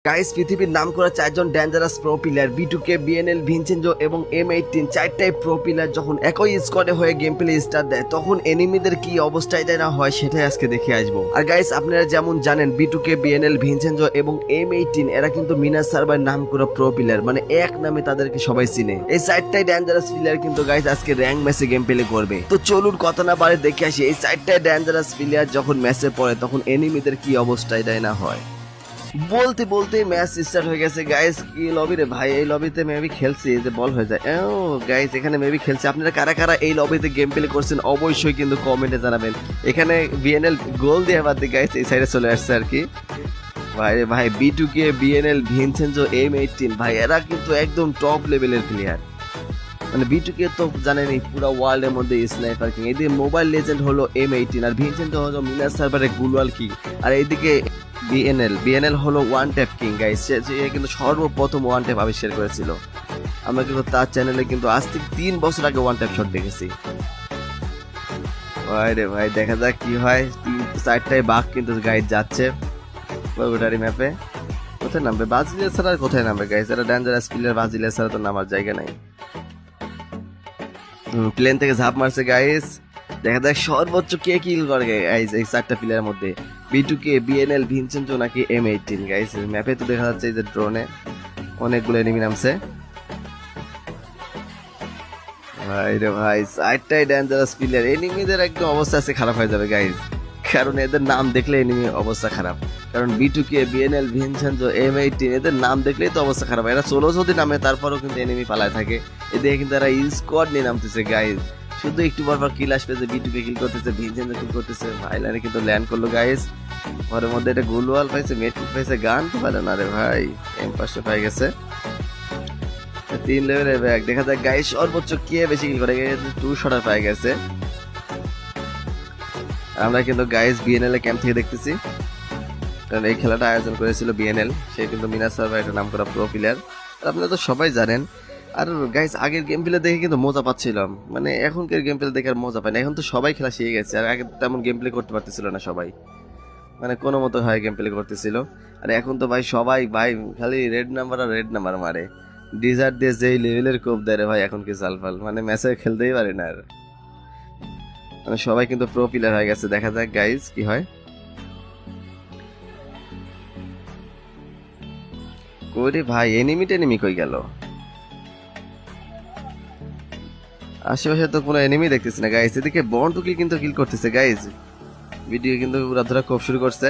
Guys পৃথিবীর নাম করা চারজন dangerous pro player B2K, BNL, Vincenzo এবং M18 চারটাই প্রো প্লেয়ার যখন একই স্কোয়াডে হয়ে গেম প্লে স্টার্ট দেয় তখন এনিমিদের কি অবস্থায় না হয় সেটাই আজকে দেখে আসবো। আর গাইস আপনারা যেমন জানেন B2K, BNL, ভিনচেনজো এবং M18 এরা কিন্তু মিনাস সার্ভার নাম করা প্রো প্লেয়ার, মানে এক নামে তাদেরকে সবাই চিনে। এই চারটাই ডেঞ্জারাস প্লেয়ার কিন্তু গাইস আজকে র্যাঙ্ক ম্যাচে গেম প্লে করবে। তো চলুন কথা না বাড়ে দেখে আসি এই চারটাই ডেঞ্জারাস প্লেয়ার যখন ম্যাচে পড়ে তখন এনিমিদের কি অবস্থায় না হয়। বলতে বলতে ম্যাচ স্টার্ট হয়ে গেছে গাইস। কি লবি রে ভাই, এই লবিতে মেবি খেলছি যে বল হয়ে যায়। ও গাইস এখানে মেবি খেলছে। আপনারা কারা কারা এই লবিতে গেম প্লে করছেন অবশ্যই কিন্তু কমেন্টে জানাবেন। এখানে বিএনএল গোল দিয়ে বাদ দিয়ে গাইস এই সাইডে চলে আসছে আর কি। ভাই রে ভাই B2K, BNL, ভিনচেনজো, M18 ভাই এরা কিন্তু একদম টপ লেভেলের প্লেয়ার। মানে B2K তো জানেনই পুরো ওয়ার্ল্ডের মধ্যে স্নাইপার কিং, এদিকে মোবাইল লেজেন্ড হলো M18 আর ভিনচেনজো হলো মিনাস সার্ভারে গুলওয়াল কিং, আর এইদিকে বিএনএল হলো ওয়ান ট্যাপ কিং গাইস। সে কিন্তু সর্বপ্রথম ওয়ান ট্যাপ আবিষ্কার করেছিল। আমরা কিন্তু তার চ্যানেলে কিন্তু আজ থেকে 3 বছর আগে ওয়ান ট্যাপ শট দেখেছি। ভাই রে ভাই দেখা যাক কি হয়। 3-4টায় বাঘ কিন্তু গাইস যাচ্ছে ওটারি ম্যাপে। কোথায় নামবে ব্রাজিলের ছাড়া, আর কোথায় নামবে গাইস? এরা ডেঞ্জারাস প্লেয়ার, ব্রাজিলের ছাড়া তো নামার জায়গা নাই। প্লেন থেকে ঝাঁপ মারছে গাইস। দেখা যাক সর্বোচ্চ কে কিল করে গাইস এই 4টা প্লেয়ারের মধ্যে, B2K, BNL, ভিনচেনজো নাকি M18 গাইস। ম্যাপে তো দেখা যাচ্ছে এই যে ড্রোনে অনেকগুলো এনিমি নামছে। ভাই রে ভাই 4টাই ডেঞ্জারাস প্লেয়ার, এনিমিদের একদম অবস্থা আছে খারাপ হয়ে যাবে গাইস, কারণ এদের নাম দেখলে এনিমি অবস্থা খারাপ। কারণ B2K, BNL, ভিনচেনজো, M18 এদের নাম দেখলেই তো অবস্থা খারাপ। এরা সোলো যদি নামে তারপরেও কিন্তু এনিমি পালায় থাকে। এদিকে কিন্তু এরা স্কোয়াড নিয়ে নামতেছে গাইস। শুধু একটু পর কিল আসবে যে B2K কিল করতেছে, ভিনচেনজো কিল করতেছে। ভাইলানে কিন্তু ল্যান্ড করলো গাইস। ঘরের মধ্যে এটা গুলওয়াল পাইছে, মেট্রিক পাইছে, গান তো পারে না রে ভাই। M5 পাই গেছে 3 লেভেলের ব্যাগ। দেখা যাক গাইস সর্বোচ্চ কে বেশি কিল করে। 2 শটার পাই গেছে। আমরা কিন্তু গাইস বিএনএল এর ক্যাম্প থেকে দেখতেছি, কারণ এই খেলাটা আয়োজন করেছিল বিএনএল। সে কিন্তু মিনাস সার্ভার একটা নাম করা প্রো প্লেয়ার, আপনারা তো সবাই জানেন। আর গাইস আগের গেম প্লে দেখে কিন্তু মজা পাচ্ছিলাম, মানে এখনকার গেম প্লে দেখে আর মজা পাই না। এখন তো সবাই খেলা শিখে গেছে, আর আগে তেমন গেম প্লে করতে পারতেছিল না সবাই, মানে কোনো মতো হয় গেম প্লে করতেছিল। আর এখন তো ভাই সবাই ভাই খালি রেড নাম্বার আর রেড নাম্বার মারে। ডিজার্ট দিয়ে যেই লেভেলের কোপ দেয় রে ভাই এখন কি সালফাল, মানে ম্যাচে খেলতেই পারে না আর। মানে সবাই কিন্তু প্রো প্লেয়ার হয়ে গেছে। দেখা যাক গাইস কি হয়। ওরে ভাই এনিমি কই গেল? আশেপাশে তো কোনো এনিমি দেখতেছি না গাইস। এদিকে বন্টুকি কিন্তু কিল করতেছে গাইস। ভিডিও কিন্তু পুরো ধরা খুব শুরু করছে।